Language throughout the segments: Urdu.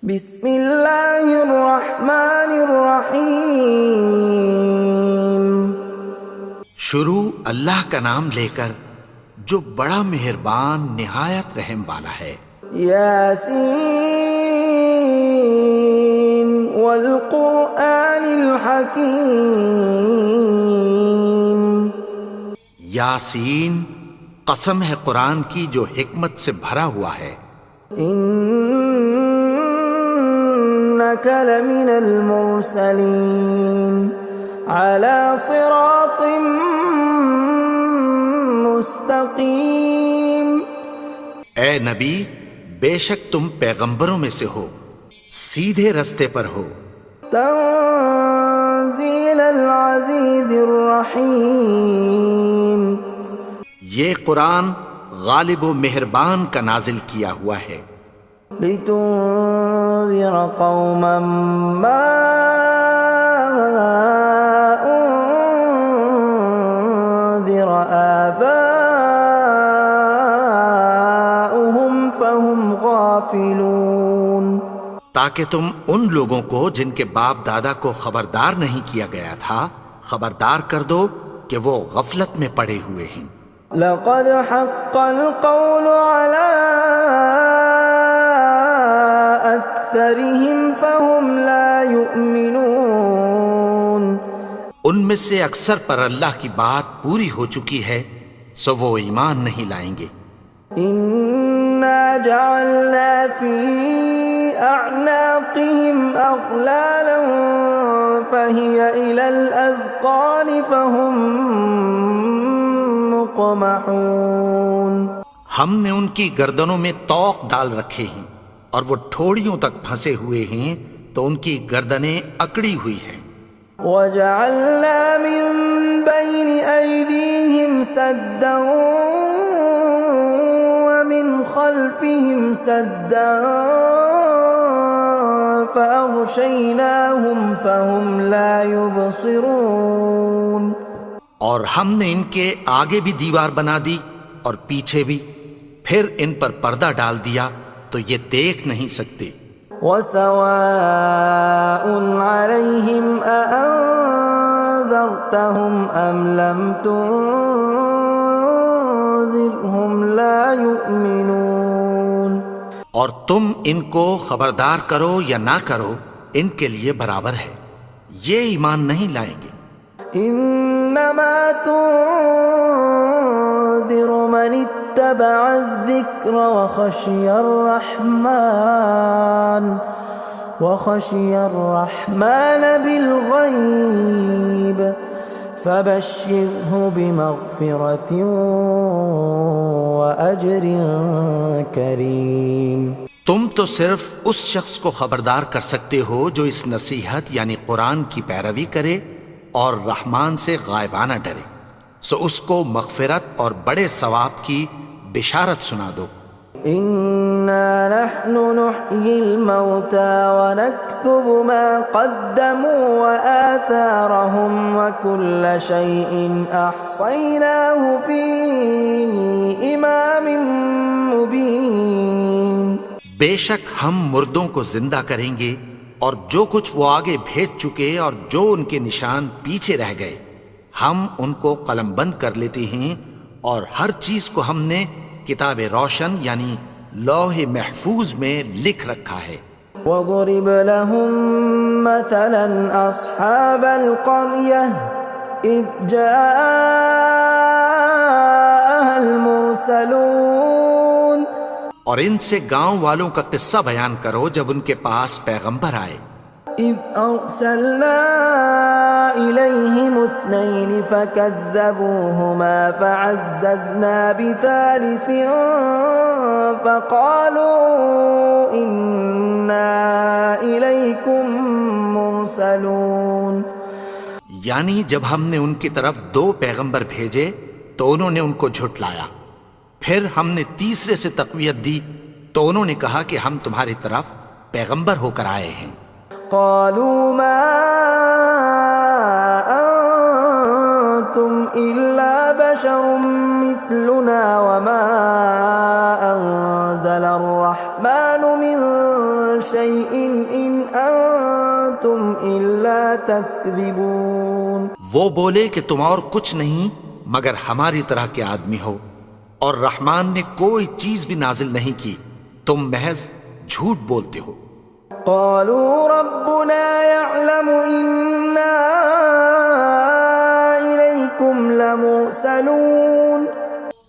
بسم اللہ الرحمن الرحیم۔ شروع اللہ کا نام لے کر جو بڑا مہربان نہایت رحم والا ہے۔ یاسین والقرآن الحکیم۔ یاسین، قسم ہے قرآن کی جو حکمت سے بھرا ہوا ہے۔ انک لمن المرسلین علی صراط مستقیم۔ اے نبی، بے شک تم پیغمبروں میں سے ہو، سیدھے رستے پر ہو۔ تنزیل العزیز الرحیم۔ یہ قرآن غالب و مہربان کا نازل کیا ہوا ہے۔ لتنذر قوما ما انذر آباؤهم فهم غافلون۔ تاکہ تم ان لوگوں کو جن کے باپ دادا کو خبردار نہیں کیا گیا تھا خبردار کر دو کہ وہ غفلت میں پڑے ہوئے ہیں۔ لقد حق القول على أكثرهم فهم لا يؤمنون۔ ان میں سے اکثر پر اللہ کی بات پوری ہو چکی ہے سو وہ ایمان نہیں لائیں گے۔ إنا جعلنا في أعناقهم أغلالا فهي إلى الأذقان فهم مقمحون۔ ہم نے ان کی گردنوں میں طوق ڈال رکھے ہیں اور وہ ٹھوڑیوں تک پھنسے ہوئے ہیں تو ان کی گردنیں اکڑی ہوئی ہیں۔ وَجَعَلْنَا مِن بَيْنِ أَيْدِيهِمْ سَدًّا وَمِنْ خَلْفِهِمْ سَدًّا فَأَغْشَيْنَاهُمْ فَهُمْ لَا يُبْصِرُونَ۔ اور ہم نے ان کے آگے بھی دیوار بنا دی اور پیچھے بھی، پھر ان پر پردہ ڈال دیا تو یہ دیکھ نہیں سکتے۔ وَسَوَاءٌ عَلَيْهِمْ أَأَنذَرْتَهُمْ أَمْ لَمْ تُنذِرْهُمْ لَا يُؤْمِنُونَ۔ اور تم ان کو خبردار کرو یا نہ کرو ان کے لیے برابر ہے، یہ ایمان نہیں لائیں گے۔ انما تنذر من اتبع الذکر وخشی الرحمن بالغیب فبشرہ بمغفرۃ واجر کریم۔ تم تو صرف اس شخص کو خبردار کر سکتے ہو جو اس نصیحت یعنی قرآن کی پیروی کرے اور رحمان سے غائبانہ ڈرے، سو اس کو مغفرت اور بڑے ثواب کی بشارت سنا دو۔ اِنَّا نَحْنُ نُحْيِي الْمَوْتَى وَنَكْتُبُ مَا قَدَّمُوا وَآثَارَهُمْ وَكُلَّ شَيْءٍ أَحْصَيْنَاهُ فِي إِمَامٍ مُبِينٍ۔ بے شک ہم مردوں کو زندہ کریں گے اور جو کچھ وہ آگے بھیج چکے اور جو ان کے نشان پیچھے رہ گئے ہم ان کو قلم بند کر لیتے ہیں، اور ہر چیز کو ہم نے کتاب روشن یعنی لوح محفوظ میں لکھ رکھا ہے۔ وَضُرِبَ لَهُم مَّثَلًا أَصْحَابَ الْقَرْيَةِ إِذْ جَاءَهَا الْمُرْسَلُونَ۔ اور ان سے گاؤں والوں کا قصہ بیان کرو جب ان کے پاس پیغمبر آئے۔ إِذْ أَرْسَلْنَا إِلَيْهِمُ اثْنَيْنِ فَكَذَّبُوهُمَا فَعَزَّزْنَا بِثَالِثٍ فَقَالُوا إِنَّا إِلَيْكُمْ مُرْسَلُونَ۔ یعنی جب ہم نے ان کی طرف 2 پیغمبر بھیجے تو انہوں نے ان کو جھٹلایا، پھر ہم نے تیسرے سے تقویت دی تو انہوں نے کہا کہ ہم تمہاری طرف پیغمبر ہو کر آئے ہیں۔ قالوا ما انتم الا بشر مثلنا وما انزل الرحمن من شيء إن أنتم إلا تكذبون. وہ بولے کہ تم اور کچھ نہیں مگر ہماری طرح کے آدمی ہو، اور رحمان نے کوئی چیز بھی نازل نہیں کی، تم محض جھوٹ بولتے ہو. قالوا ربنا يعلم إنا إليكم لمرسلون.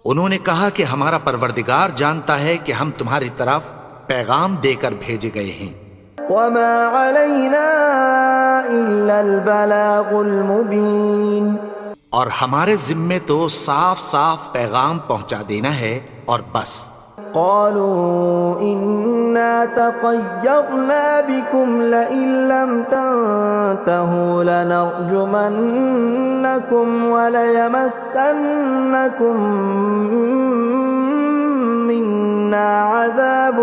انہوں نے کہا کہ ہمارا پروردگار جانتا ہے کہ ہم تمہاری طرف پیغام دے کر بھیجے گئے ہیں. وما علينا إلا البلاغ المبين. اور ہمارے ذمے تو صاف صاف پیغام پہنچا دینا ہے اور بس. قالوا إنا تطيرنا بكم لئن لم تنتهوا لنرجمنكم وليمسنكم منا عذاب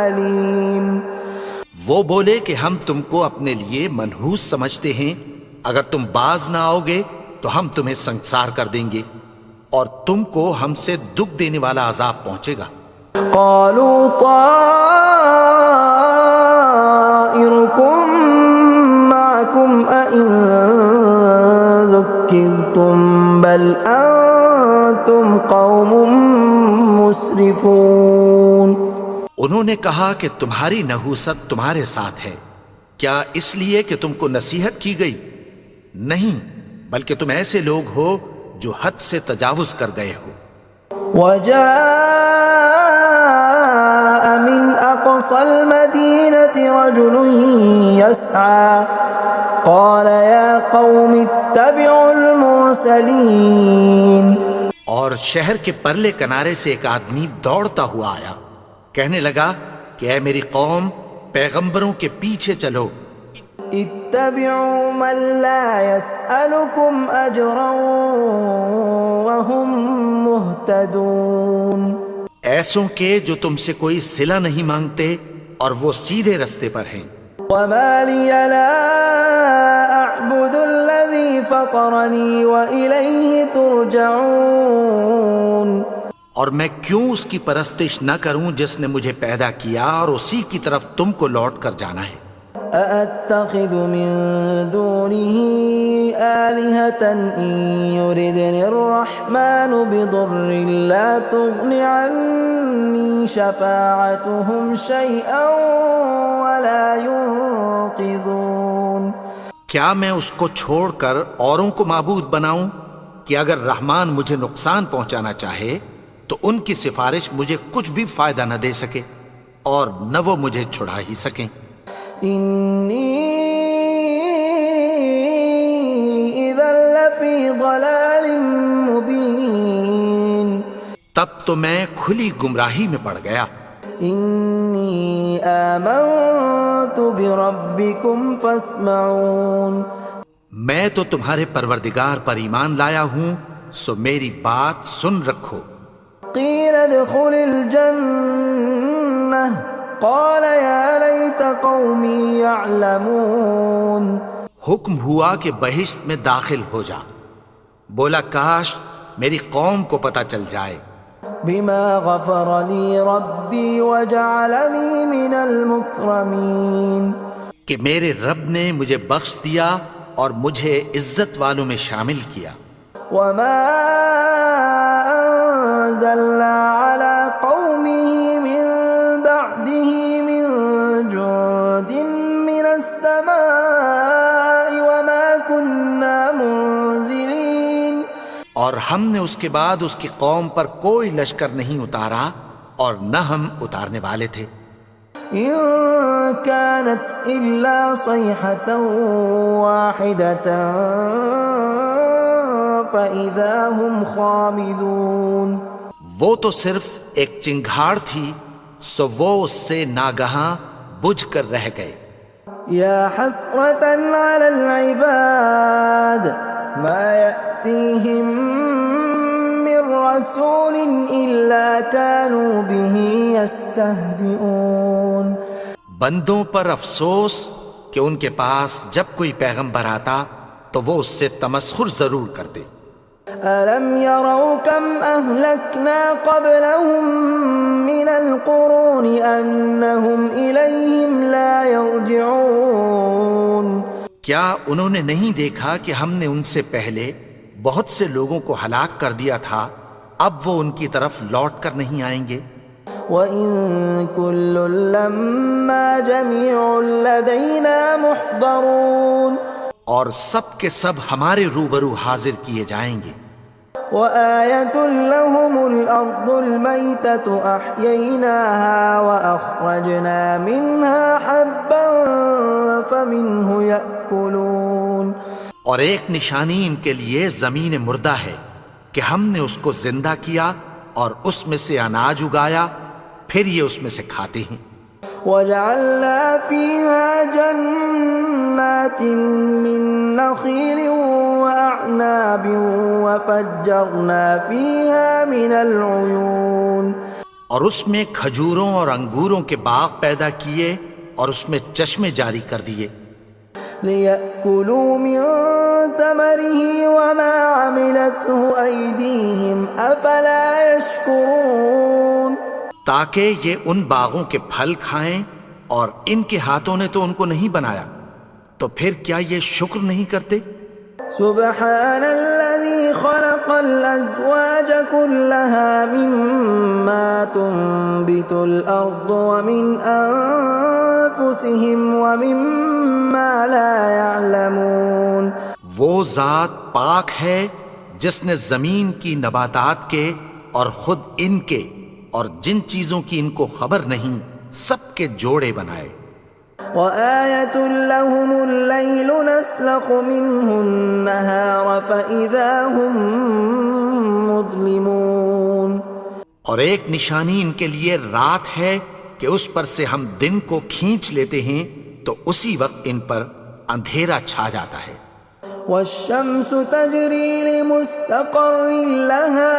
أليم. وہ بولے کہ ہم تم کو اپنے لیے منحوس سمجھتے ہیں، اگر تم باز نہ آؤ گے تو ہم تمہیں سنسار کر دیں گے اور تم کو ہم سے دکھ دینے والا عذاب پہنچے گا. قالوا طائركم معكم أئن ذكرتم بل أنتم قوم مسرفون. انہوں نے کہا کہ تمہاری نحوست تمہارے ساتھ ہے، کیا اس لیے کہ تم کو نصیحت کی گئی؟ نہیں، بلکہ تم ایسے لوگ ہو جو حد سے تجاوز کر گئے ہو. وجاء من أقصى المدينة رجل يسعى قال يا قوم اتبعوا المرسلين. اور شہر کے پرلے کنارے سے ایک آدمی دوڑتا ہوا آیا، کہنے لگا کہ اے میری قوم، پیغمبروں کے پیچھے چلو. اتبعوا من لا يسألكم أجرا وهم مهتدون. ایسوں کے جو تم سے کوئی صلہ نہیں مانگتے اور وہ سیدھے رستے پر ہیں. وما لي لا أعبد الذي فطرني وإليه ترجعون. اور میں کیوں اس کی پرستش نہ کروں جس نے مجھے پیدا کیا اور اسی کی طرف تم کو لوٹ کر جانا ہے. أأتخذ من دونه آلهة إن يردني الرحمن بضر لا تغن عني شفاعتهم شيئا ولا ينقذون. کیا میں اس کو چھوڑ کر اوروں کو معبود بناؤں کہ اگر رحمان مجھے نقصان پہنچانا چاہے تو ان کی سفارش مجھے کچھ بھی فائدہ نہ دے سکے اور نہ وہ مجھے چھڑا ہی سکیں. إني إذا لفي ضلال مبين. تب تو میں کھلی گمراہی میں پڑ گیا. إني آمنت بربكم فاسمعون. میں تو تمہارے پروردگار پر ایمان لایا ہوں، سو میری بات سن رکھو. قيل ادخل الجنة قال يا ليت قومي يعلمون. حکم ہوا کہ بہشت میں داخل ہو جا. بولا کاش میری قوم کو پتہ چل جائے. بما غفر لي ربي وجعلني من المكرمين. کہ میرے رب نے مجھے بخش دیا اور مجھے عزت والوں میں شامل کیا. وما أنزلنا على قومه من بعده من جند من السماء وما كنا منزلين. اور ہم نے اس کے بعد اس کی قوم پر کوئی لشکر نہیں اتارا اور نہ ہم اتارنے والے تھے. إن كانت إلا صيحة واحدة فإذا هم خامدون. وہ تو صرف ایک چنگھاڑ تھی، سو وہ اس سے ناگہاں بجھ کر رہ گئے. يا حسرة على العباد ما يأتيهم من رسول إلا كانوا به يستهزئون. بندوں پر افسوس کہ ان کے پاس جب کوئی پیغمبر آتا تو وہ اس سے تمسخر ضرور کرتے. ألم يروا كم أهلكنا قبلهم من القرون أنهم إليهم لا يرجعون کیا انہوں نے نہیں دیکھا کہ ہم نے ان سے پہلے بہت سے لوگوں کو ہلاک کر دیا تھا، اب وہ ان کی طرف لوٹ کر نہیں آئیں گے؟ وَإِن كُلٌّ لَّمَّا جَمِيعٌ لَّدَيْنَا مُحْضَرُونَ اور سب کے سب ہمارے روبرو حاضر کیے جائیں گے۔ وَآيَةٌ لَّهُمُ الْأَرْضُ الْمَيْتَةُ أَحْيَيْنَاهَا وَأَخْرَجْنَا مِنْهَا حَبًّا فَمِنْهُ يَأْكُلُونَ اور ایک نشانی ان کے لیے زمین مردہ ہے کہ ہم نے اس کو زندہ کیا اور اس میں سے اناج اگایا، پھر یہ اس میں سے کھاتے ہیں۔ وَجَعَلْنَا فِيهَا جَنَّاتٍ مِّن نَّخِيلٍ وَأَعْنَابٍ وَفَجَّرْنَا فِيهَا مِنَ الْعُيُونِ اور اس میں کھجوروں اور انگوروں کے باغ پیدا کیے اور اس میں چشمے جاری کر دیے، لِيَأْكُلُوا مِن ثَمَرِهِ وَمَا عَمِلَتْهُ أَيْدِيهِمْ أَفَلَا يَشْكُرُونَ تاکہ یہ ان باغوں کے پھل کھائیں، اور ان کے ہاتھوں نے تو ان کو نہیں بنایا، تو پھر کیا یہ شکر نہیں کرتے؟ سبحان الذي خلق الأزواج كلها مما تنبت الأرض ومن أنفسهم ومما لا يعلمون وہ ذات پاک ہے جس نے زمین کی نباتات کے اور خود ان کے اور جن چیزوں کی ان کو خبر نہیں سب کے جوڑے بنائے۔ وآية لهم الليل نسلخ منه النهار فإذا هم مظلمون اور ایک نشانی ان کے لیے رات ہے کہ اس پر سے ہم دن کو کھینچ لیتے ہیں تو اسی وقت ان پر اندھیرا چھا جاتا ہے۔ والشمس تجري لمستقر لها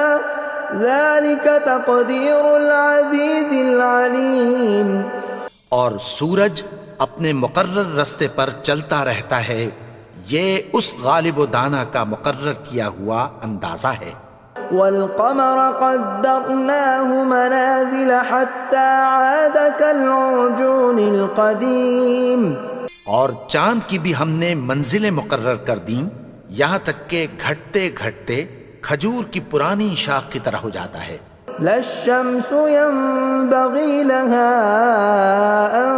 ذلك تقدير العزيز العليم اور سورج اپنے مقرر رستے پر چلتا رہتا ہے، یہ اس غالب و دانا کا مقرر کیا ہوا اندازہ ہے۔ والقمر قدرناه منازل حتى عاد كالعرجون القديم اور چاند کی بھی ہم نے منزلیں مقرر کر دیں، یہاں تک کہ گھٹتے گھٹتے کھجور کی پرانی شاخ کی طرح ہو جاتا ہے۔ لا الشمس ينبغي لها أن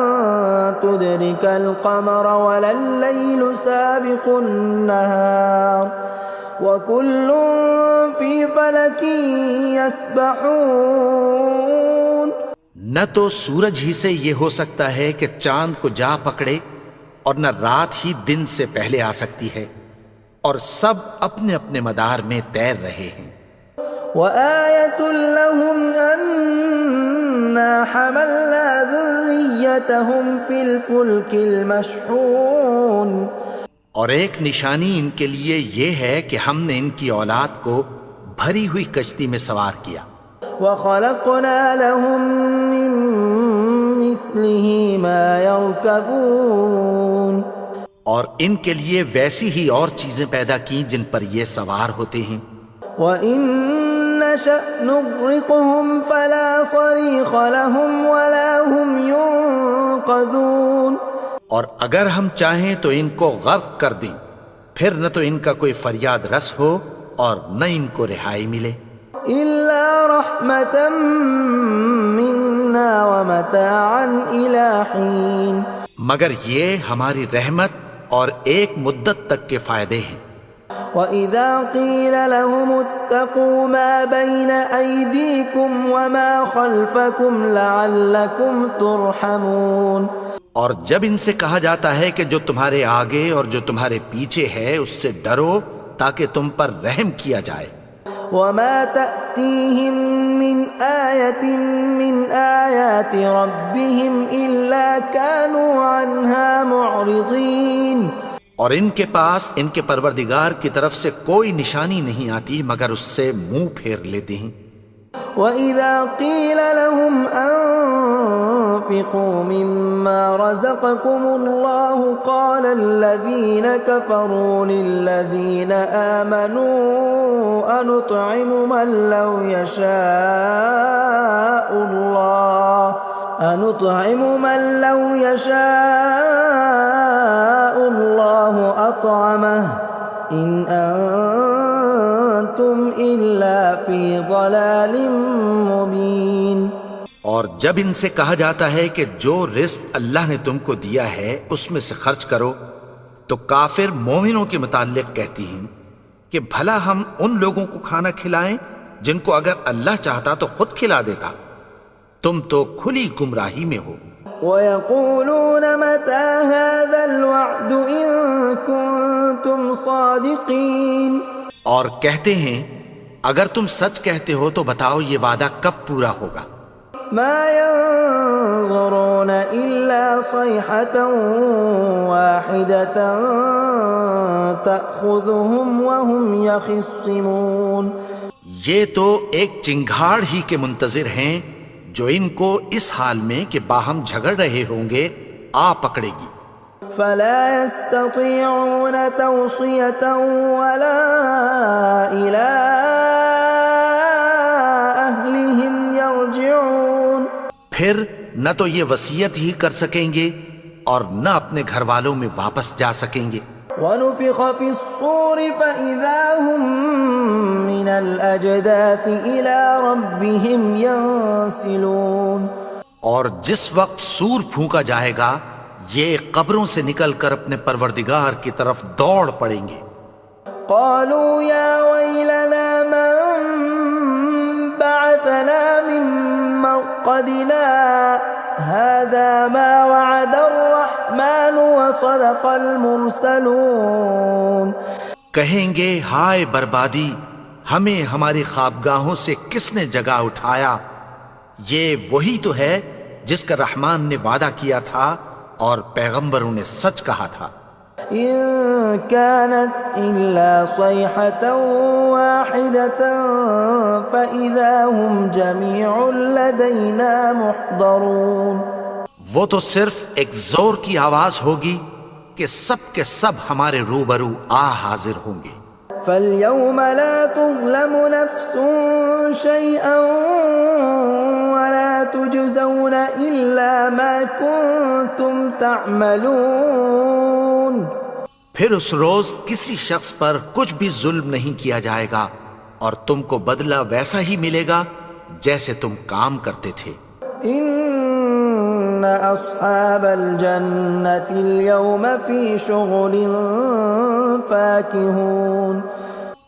تدرك القمر ولا الليل سابق النهار وكل في فلك يسبحون نہ تو سورج ہی سے یہ ہو سکتا ہے کہ چاند کو جا پکڑے، اور نہ رات ہی دن سے پہلے آ سکتی ہے، اور سب اپنے اپنے مدار میں تیر رہے ہیں۔ وآية لهم أنا حملنا ذريتهم في الفلك المشحون اور ایک نشانی ان کے لیے یہ ہے کہ ہم نے ان کی اولاد کو بھری ہوئی کشتی میں سوار کیا۔ وخلقنا لهم من مثله ما يركبون اور ان کے لیے ویسی ہی اور چیزیں پیدا کی جن پر یہ سوار ہوتے ہیں۔ وَإِن نَّشَأْ نُغْرِقْهُمْ فَلَا صَرِيخَ لَهُمْ وَلَا هُمْ يُنقَذُونَ اور اگر ہم چاہیں تو ان کو غرق کر دیں، پھر نہ تو ان کا کوئی فریاد رس ہو اور نہ ان کو رہائی ملے۔ إِلَّا رَحْمَةً مِّنَّا وَمَتَاعًا إِلَىٰ حِينٍ مگر یہ ہماری رحمت اور ایک مدت تک کے فائدے ہیں۔ وَإِذَا قِيلَ لَهُمُ اتَّقُوا مَا بَيْنَ أَيْدِيكُمْ وَمَا خَلْفَكُمْ لَعَلَّكُمْ تُرْحَمُونَ اور جب ان سے کہا جاتا ہے کہ جو تمہارے آگے اور جو تمہارے پیچھے ہے اس سے ڈرو تاکہ تم پر رحم کیا جائے۔ وَمَا تَأْتِيهِم مِّنْ آيَةٍ مِّنْ آيَاتِ رَبِّهِمْ إِلَّا كَانُوا عَنْهَا مُعْرِضِينَ اور ان کے پاس ان کے پروردگار کی طرف سے کوئی نشانی نہیں آتی مگر اس سے منہ پھیر لیتے ہیں۔ وَإِذَا قِيلَ لَهُمْ أَنفِقُوا مِمَّا رَزَقَكُمُ اللَّهُ قَالَ الَّذِينَ كَفَرُوا لِلَّذِينَ آمَنُوا أَنُطْعِمُ مَن لَّوْ يَشَاءُ اللَّهُ أَطْعَمَهُ إِنْ أَنتُمْ إِلَّا فِي ضَلَالٍ مُبِينٍ۔ اور جب ان سے کہا جاتا ہے کہ جو رزق اللہ نے تم کو دیا ہے اس میں سے خرچ کرو، تو کافر مومنوں کے متعلق کہتی ہیں کہ بھلا ہم ان لوگوں کو کھانا کھلائیں جن کو اگر اللہ چاہتا تو خود کھلا دیتا، تم تو کھلی گمراہی میں ہو۔ وَيَقُولُونَ مَتَى هَذَا الْوَعْدُ إِن كُنتُمْ صَادِقِينَ، اور کہتے ہیں اگر تم سچ کہتے ہو تو بتاؤ یہ وعدہ کب پورا ہوگا۔ مَا يَنظُرُونَ إِلَّا صَيْحَةً وَاحِدَةً تَأْخُذُهُمْ وَهُمْ يَخِصِّمُونَ، یہ تو ایک چنگھاڑ ہی کے منتظر ہیں جو ان کو اس حال میں کہ باہم جھگڑ رہے ہوں گے آ پکڑے گی۔ فَلَا يَسْتَطِيعُونَ تَوْصِيَةً وَلَا إِلَىٰ أَهْلِهِمْ يَرْجِعُونَ، پھر نہ تو یہ وصیت ہی کر سکیں گے اور نہ اپنے گھر والوں میں واپس جا سکیں گے۔ وَنُفِخَ فِي الصُّورِ فَإِذَا هُم مِّنَ الْأَجْدَاثِ إِلَىٰ رَبِّهِمْ يَنسِلُونَ، اور جس وقت سور پھونکا جائے گا یہ قبروں سے نکل کر اپنے پروردگار کی طرف دوڑ پڑیں گے۔ قَالُوا يَا وَيْلَنَا مَن بَعَثَنَا مِن مَّرْقَدِنَا هَٰذَا مَا وَعَدَ الرَّحْمَٰنُ وَصَدَقَ الْمُرْسَلُونَ، کہیں گے ہائے بربادی، ہمیں ہماری خوابگاہوں سے کس نے جگا اٹھایا، یہ وہی تو ہے جس کا رحمان نے وعدہ کیا تھا اور پیغمبروں نے سچ کہا تھا۔ إِن كَانَتْ إِلَّا صَيْحَةً وَاحِدَةً فَإِذَا هُمْ جَمِيعٌ لَدَيْنَا مُحْضَرُونَ، وہ تو صرف ایک زور کی آواز ہوگی کہ سب کے سب ہمارے روبرو آ حاضر ہوں گے۔ فَالْيَوْمَ لَا تُظْلَمُ نَفْسٌ شَيْئًا وَلَا تُجْزَوْنَ إِلَّا مَا كُنتُمْ تَعْمَلُونَ، پھر اس روز کسی شخص پر کچھ بھی ظلم نہیں کیا جائے گا اور تم کو بدلہ ویسا ہی ملے گا جیسے تم کام کرتے تھے۔ إِنَّ أَصْحَابَ الْجَنَّةِ الْيَوْمَ فِي شُغُلٍ فَاكِهُونَ،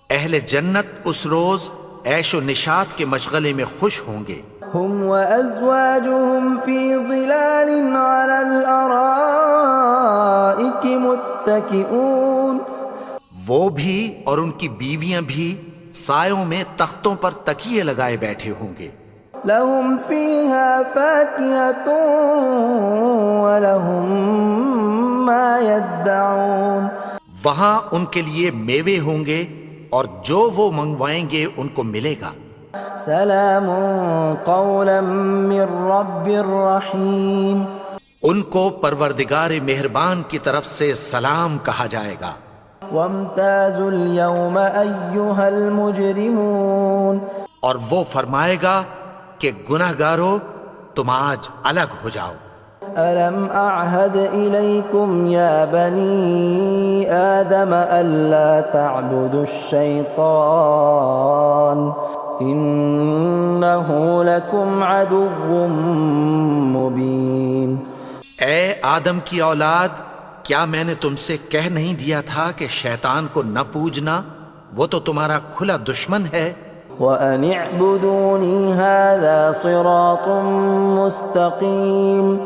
اہل جنت اس روز عیش و نشاط کے مشغلے میں خوش ہوں گے۔ هُمْ وَأَزْوَاجُهُمْ فِي ظِلَالٍ عَلَى الْأَرَائِكِ مُتَّكِئُونَ، وہ بھی اور ان کی بیویاں بھی سایوں میں تختوں پر تکیے لگائے بیٹھے ہوں گے۔ لَهُمْ فِيهَا فَاكِهَةٌ وَلَهُمْ مَا يَدَّعُونَ، وہاں ان کے لیے میوے ہوں گے اور جو وہ منگوائیں گے ان کو ملے گا۔ سلام قولا من رب الرحیم، ان کو پروردگار مہربان کی طرف سے سلام کہا جائے گا۔ وامتازوا اليوم ایھا المجرمون، اور وہ فرمائے گا کہ گنہگارو تم آج الگ ہو جاؤ۔ ألم أعهد إليكم يا بني آدم ألا تعبدوا الشيطان إنه لكم عدو مبين۔ اے آدم کی اولاد، کیا میں نے تم سے کہہ نہیں دیا تھا کہ شیطان کو نہ پوجنا، وہ تو تمہارا کھلا دشمن ہے۔ وَأَنِ اعْبُدُونِي هَذَا صِرَاطٌ مُسْتَقِيمٌ،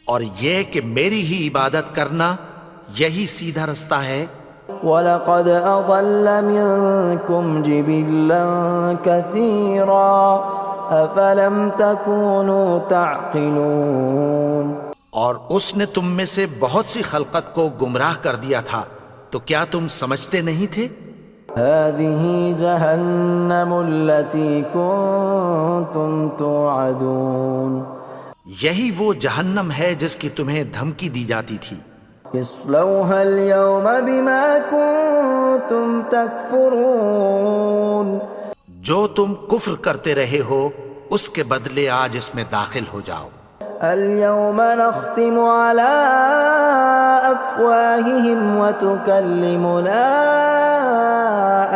اور یہ کہ میری ہی عبادت کرنا یہی سیدھا رستہ ہے۔ وَلَقَدْ أَضَلَّ مِنكُمْ جِبِلًّا كَثِيرًا أَفَلَمْ تَكُونُوا تَعْقِلُونَ، اور اس نے تم میں سے بہت سی خلقت کو گمراہ کر دیا تھا، تو کیا تم سمجھتے نہیں تھے؟ هذه جهنم التي كنتم توعدون یہی وہ جہنم ہے جس کی تمہیں دھمکی دی جاتی تھی. اصلوها اليوم بما كنتم تكفرون جو تم کفر کرتے رہے ہو اس کے بدلے آج اس میں داخل ہو جاؤ. اليوم نختم على أفواههم وتكلمنا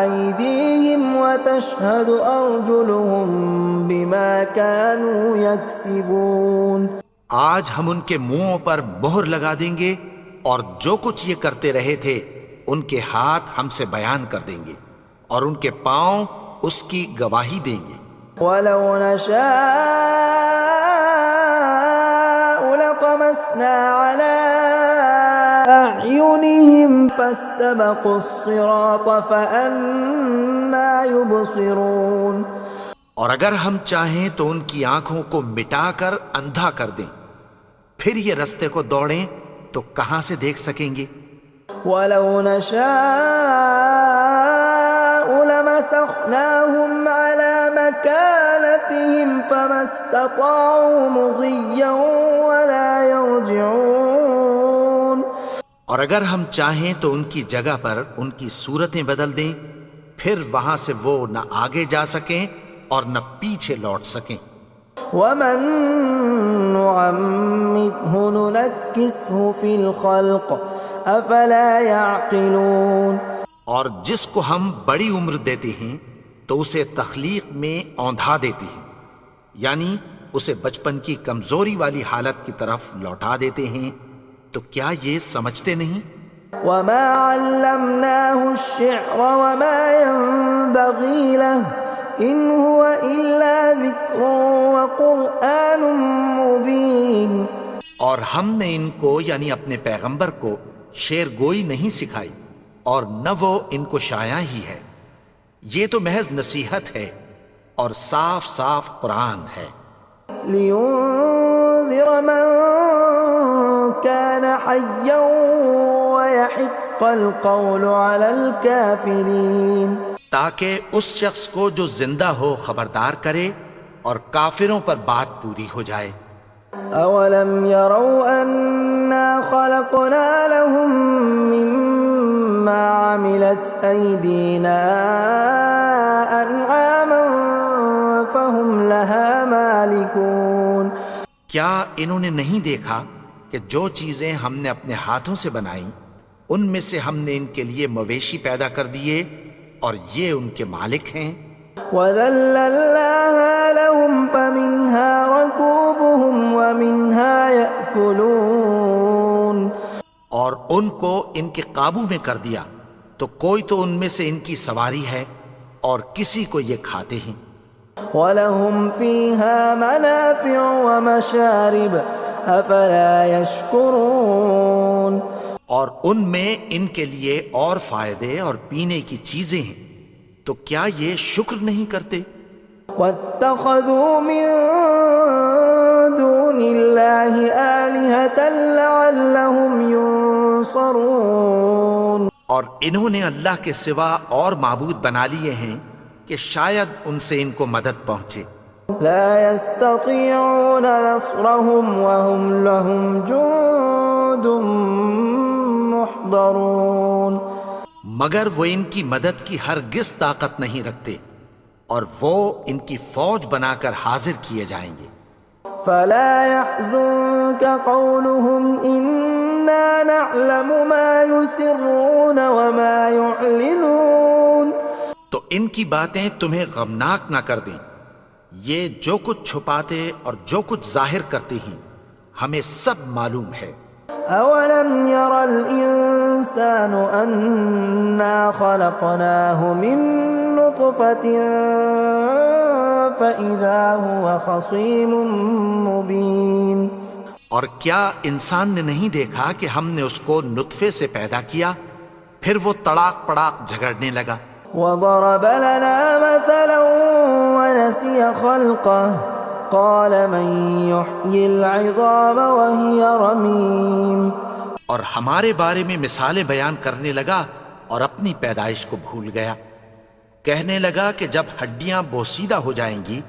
أيديهم وتشهد أرجلهم بما كانوا يكسبون. آج ہم ان کے منہوں پر مہر لگا دیں گے اور جو کچھ یہ کرتے رہے تھے ان کے ہاتھ ہم سے بیان کر دیں گے اور ان کے پاؤں اس کی گواہی دیں گے. ولو نشاء لطمسنا على أعينهم فاستبقوا الصراط فأنى يبصرون. اور اگر ہم چاہیں تو ان کی آنکھوں کو مٹا کر اندھا کر دیں، پھر یہ رستے کو دوڑیں تو کہاں سے دیکھ سکیں گے. ولو نشاء لمسخناهم على مكانتهم فما استطاعوا مضيا ولا يرجعون. اور اگر ہم چاہیں تو ان کی جگہ پر ان کی صورتیں بدل دیں، پھر وہاں سے وہ نہ آگے جا سکیں اور نہ پیچھے لوٹ سکیں. ومن نعمره ننكسه في الخلق افلا يعقلون. اور جس کو ہم بڑی عمر دیتے ہیں تو اسے تخلیق میں اوندھا دیتے ہیں، یعنی اسے بچپن کی کمزوری والی حالت کی طرف لوٹا دیتے ہیں. تو کیا یہ سمجھتے نہیں؟ وما علمناه الشعر وما ينبغي له ان هو الا ذکر وقرآن مبین. اور ہم نے ان کو یعنی اپنے پیغمبر کو شعر گوئی نہیں سکھائی اور نہ وہ ان کو شایع ہی ہے، یہ تو محض نصیحت ہے اور صاف صاف قرآن ہے. لینذر من كان حیا ويحق القول على الكافرین. تاکہ اس شخص کو جو زندہ ہو خبردار کرے اور کافروں پر بات پوری ہو جائے. اولم يروا انا خلقنا لهم مما عملت ايدينا انعاما فهم لها مالكون. کیا انہوں نے نہیں دیکھا کہ جو چیزیں ہم نے اپنے ہاتھوں سے بنائیں ان میں سے ہم نے ان کے لیے مویشی پیدا کر دیے اور یہ ان کے مالک ہیں. وَذَلَّلْنَاهَا لَهُمْ فَمِنْهَا رَكُوبُهُمْ وَمِنْهَا يَأْكُلُونَ. اور ان کو ان کے قابو میں کر دیا تو کوئی تو ان میں سے ان کی سواری ہے اور کسی کو یہ کھاتے ہیں. وَلَهُمْ فِيهَا مَنَافِعُ وَمَشَارِبُ أَفَلَا يَشْكُرُونَ. اور ان میں ان کے لیے اور فائدے اور پینے کی چیزیں ہیں، تو کیا یہ شکر نہیں کرتے؟ وَاتَّخَذُوا مِن دُونِ اللَّهِ آلِهَةً لَعَلَّهُمْ يُنصَرُونَ. اور انہوں نے اللہ کے سوا اور معبود بنا لیے ہیں کہ شاید ان سے ان کو مدد پہنچے. لا يستطيعون نصرهم وهم لهم جند محضرون. مگر وہ ان کی مدد کی ہرگز طاقت نہیں رکھتے اور وہ ان کی فوج بنا کر حاضر کیے جائیں گے. فلا يحزنك قولهم إنا نعلم ما يسرون وما يعلنون. تو ان کی باتیں تمہیں غمناک نہ کر دیں، یہ جو کچھ چھپاتے اور جو کچھ ظاہر کرتے ہیں ہمیں سب معلوم ہے. اولم ير الانسان انا خلقناه من نطفة فاذا هو خصيم مبين. اور کیا انسان نے نہیں دیکھا کہ ہم نے اس کو نطفے سے پیدا کیا پھر وہ تڑاک پڑاک جھگڑنے لگا. وضرب لنا مثلا ونسي خلقه قال من يحيي العظام وهي رميم. اور ہمارے بارے میں مثالیں بیان کرنے لگا اور اپنی پیدائش کو بھول گیا. کہنے لگا کہ جب ہڈیاں بوسیدہ ہو جائیں گی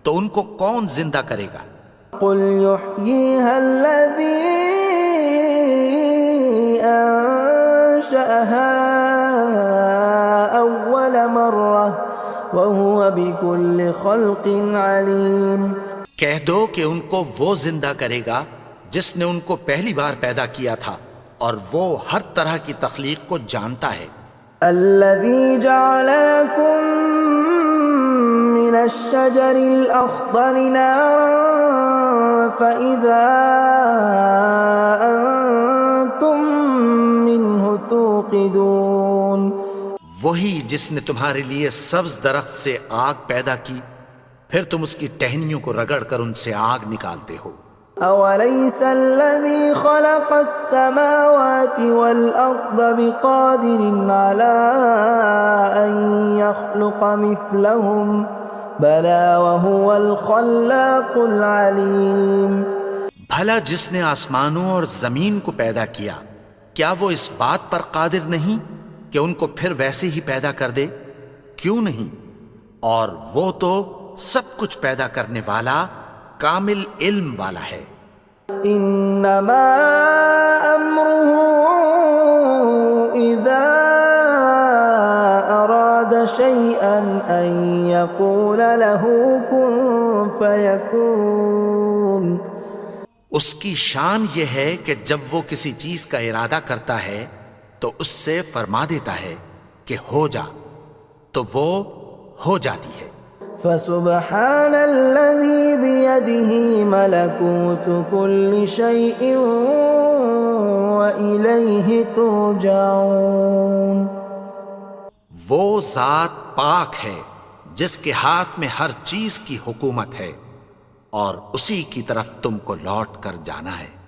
تو ان کو کون زندہ کرے گا؟ قل يحييها الذي أنشأها أول مرة وهو بكل خلق عليم۔ کہہ دو کہ ان کو وہ زندہ کرے گا جس نے ان کو پہلی بار پیدا کیا تھا اور وہ ہر طرح کی تخلیق کو جانتا ہے۔ الذي جعل لكم من الشجر الأخضر نارا فإذا أنتم منه توقدون۔ وہی جس نے تمہارے لیے سبز درخت سے آگ پیدا کی، پھر تم اس کی ٹہنیوں کو رگڑ کر ان سے آگ نکالتے ہو۔ أوليس الذي خلق السماوات والأرض بقادر على أن يخلق مثلهم بلى وهو الخلاق العليم۔ بھلا جس نے آسمانوں اور زمین کو پیدا کیا، کیا وہ اس بات پر قادر نہیں کہ ان کو پھر ویسے ہی پیدا کر دے؟ کیوں نہیں؟ اور وہ تو سب کچھ پیدا کرنے والا، کامل علم والا ہے۔ انما امره اذا اراد شيئا ان يقول له كن فيكون۔ اس کی شان یہ ہے کہ جب وہ کسی چیز کا ارادہ کرتا ہے تو اس سے فرما دیتا ہے کہ ہو جا، تو وہ ہو جاتی ہے۔ فسبحان الذي بيده ملكوت كل شيء وإليه ترجعون۔ وہ ذات پاک ہے جس کے ہاتھ میں ہر چیز کی حکومت ہے اور اسی کی طرف تم کو لوٹ کر جانا ہے۔